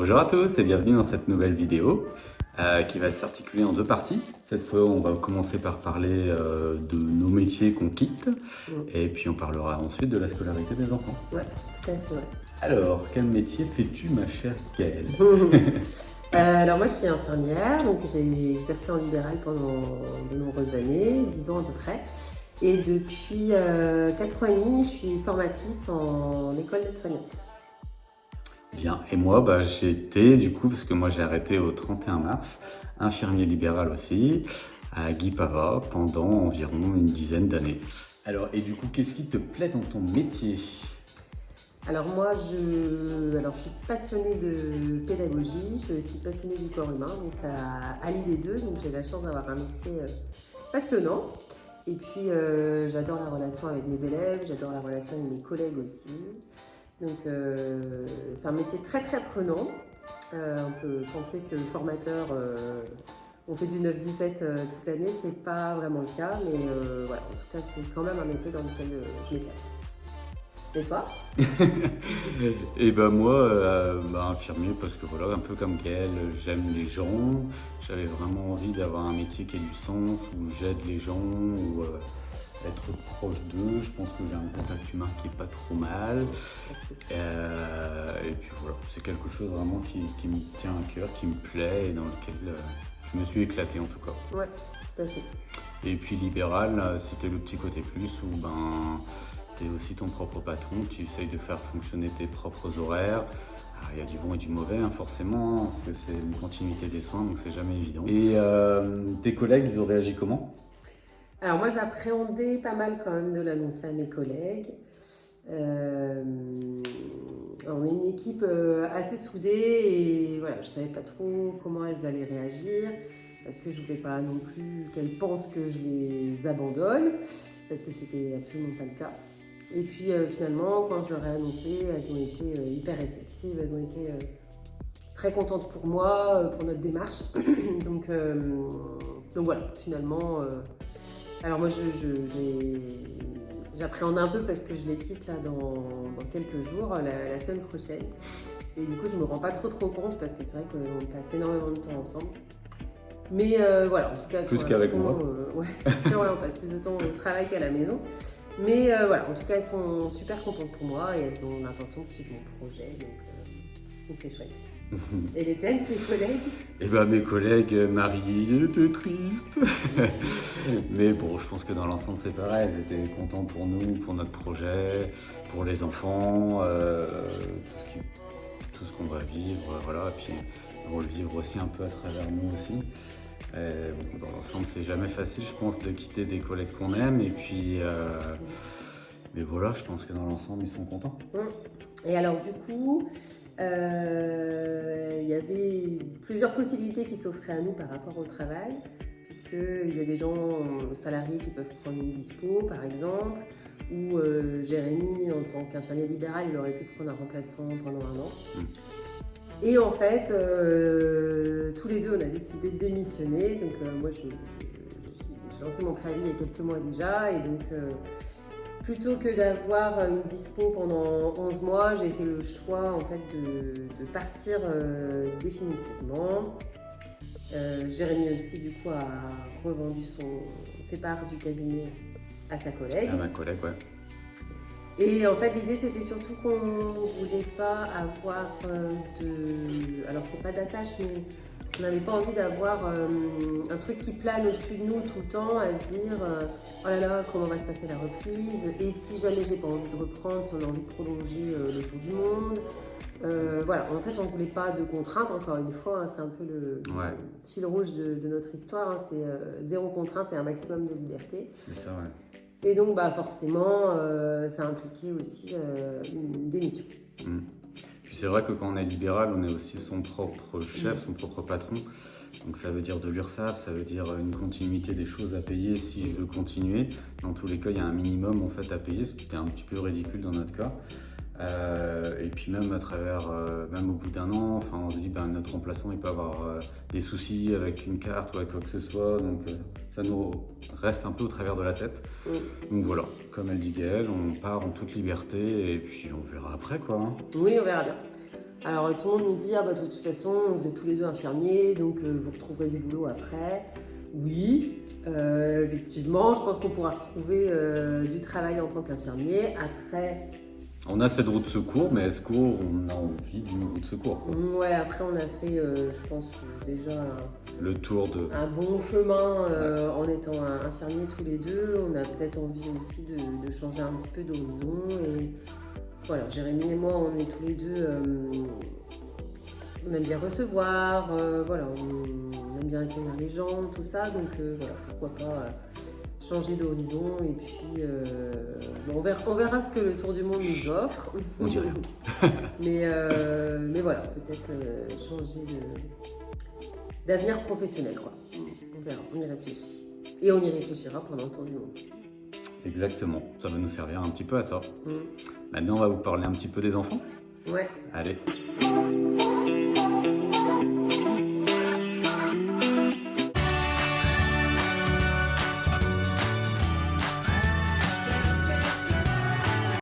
Bonjour à tous et bienvenue dans cette nouvelle vidéo qui va s'articuler en deux parties. Cette fois, on va commencer par parler de nos métiers qu'on quitte et puis on parlera ensuite de la scolarité des enfants. Ouais, tout à fait. Ouais. Alors, quel métier fais-tu, ma chère Gaëlle? Alors moi je suis infirmière, donc j'ai exercé en libéral pendant de nombreuses années, 10 ans à peu près. Et depuis 4 ans et demi, je suis formatrice en école d'aide-soignante. Bien, et moi j'ai été du coup, parce que moi j'ai arrêté au 31 mars, infirmier libéral aussi, à Guy Pava pendant environ une dizaine d'années. Alors, et du coup, qu'est-ce qui te plaît dans ton métier? Alors moi je suis passionnée de pédagogie, je suis aussi passionnée du corps humain, donc ça allie les deux, donc j'ai la chance d'avoir un métier passionnant. Et puis j'adore la relation avec mes élèves, j'adore la relation avec mes collègues aussi. Donc c'est un métier très très prenant. On peut penser que formateur, on fait du 9-17 toute l'année, c'est pas vraiment le cas, mais voilà, en tout cas c'est quand même un métier dans lequel je m'éclate. Et toi? Et ben moi, infirmier, parce que voilà, un peu comme Gaëlle, j'aime les gens. J'avais vraiment envie d'avoir un métier qui ait du sens, où j'aide les gens, où être proche d'eux. Je pense que j'ai un contact humain qui est pas trop mal. Et puis voilà, c'est quelque chose vraiment qui me tient à cœur, qui me plaît et dans lequel je me suis éclaté en tout cas. Ouais, tout à fait. Et puis libéral, c'était le petit côté plus où tu es aussi ton propre patron, tu essayes de faire fonctionner tes propres horaires. Il y a du bon et du mauvais, forcément, parce que c'est une continuité des soins, donc c'est jamais évident. Et tes collègues, ils ont réagi comment? Alors moi j'appréhendais pas mal quand même de l'annoncer à mes collègues. On est une équipe assez soudée et voilà, je savais pas trop comment elles allaient réagir parce que je voulais pas non plus qu'elles pensent que je les abandonne parce que c'était absolument pas le cas. Et puis finalement, quand je leur ai annoncé, elles ont été hyper réceptives, elles ont été très contentes pour moi, pour notre démarche. donc voilà, finalement. Alors moi, j'appréhende un peu parce que je les quitte là dans quelques jours, la semaine prochaine. Et du coup, je me rends pas trop compte parce que c'est vrai qu'on passe énormément de temps ensemble. Mais voilà, en tout cas, plus qu'avec moi. Ouais, c'est sûr, ouais, on passe plus de temps au travail qu'à la maison. Mais voilà, en tout cas, elles sont super contentes pour moi et elles ont l'intention de suivre mon projet, donc c'est chouette. Et les tiennes, tes collègues? Eh ben mes collègues, Marie était triste. Mais bon, je pense que dans l'ensemble c'est pareil, ils étaient contents pour nous, pour notre projet, pour les enfants, tout ce qu'on va vivre, voilà. Et puis ils vont le vivre aussi un peu à travers nous aussi. Bon, dans l'ensemble c'est jamais facile, je pense, de quitter des collègues qu'on aime. Et puis, mais voilà, je pense que dans l'ensemble ils sont contents. Et alors du coup, il y avait plusieurs possibilités qui s'offraient à nous par rapport au travail, puisqu'il y a des gens salariés qui peuvent prendre une dispo par exemple, ou Jérémy en tant qu'infirmier libéral, il aurait pu prendre un remplaçant pendant 1 an. Et en fait, tous les deux on a décidé de démissionner, donc moi j'ai lancé mon préavis il y a quelques mois déjà, et donc plutôt que d'avoir une dispo pendant 11 mois, j'ai fait le choix en fait de partir définitivement. Jérémy aussi du coup a revendu ses parts du cabinet à sa collègue. À ma collègue, ouais. Et en fait l'idée c'était surtout qu'on ne voulait pas avoir alors c'est pas d'attache, mais on n'avait pas envie d'avoir un truc qui plane au-dessus de nous tout le temps, à se dire oh là là, comment va se passer la reprise, et si jamais j'ai pas envie de reprendre, si on a envie de prolonger le tour du monde. Voilà, en fait on ne voulait pas de contraintes, encore une fois, hein, c'est un peu le fil rouge de notre histoire, hein, c'est zéro contrainte et un maximum de liberté. C'est ça, ouais. Et donc forcément, ça impliquait aussi une démission. Puis c'est vrai que quand on est libéral, on est aussi son propre chef, son propre patron. Donc ça veut dire de l'URSSAF, ça veut dire une continuité des choses à payer si je veux continuer. Dans tous les cas, il y a un minimum en fait à payer, ce qui était un petit peu ridicule dans notre cas. Et puis même à travers, même au bout d'1 an, on se dit notre remplaçant il peut avoir des soucis avec une carte ou avec quoi que ce soit, donc ça nous reste un peu au travers de la tête. Donc voilà, comme elle dit Gaëlle, on part en toute liberté et puis on verra après quoi. Oui, on verra bien. Alors tout le monde nous dit, ah bah de toute façon, vous êtes tous les deux infirmiers, donc vous retrouverez du boulot après. Oui, effectivement, je pense qu'on pourra retrouver du travail en tant qu'infirmier. Après, On a cette roue de secours, mais est-ce qu'on a envie d'une roue de secours, quoi? ouais, après on a fait, je pense, déjà Le tour de... un bon chemin en étant infirmiers tous les deux. On a peut-être envie aussi de changer un petit peu d'horizon. Et voilà, Jérémy et moi, on est tous les deux, on aime bien recevoir, voilà, on aime bien accueillir les gens, tout ça. Donc voilà, pourquoi pas changer d'horizon. Et puis, bon, on verra ce que le tour du monde nous offre. On dirait. Mais voilà, peut-être changer d'avenir professionnel, quoi. On verra, on y réfléchit. Et on y réfléchira pendant le tour du monde. Exactement, ça va nous servir un petit peu à ça. Mm. Maintenant, on va vous parler un petit peu des enfants. Ouais. Allez.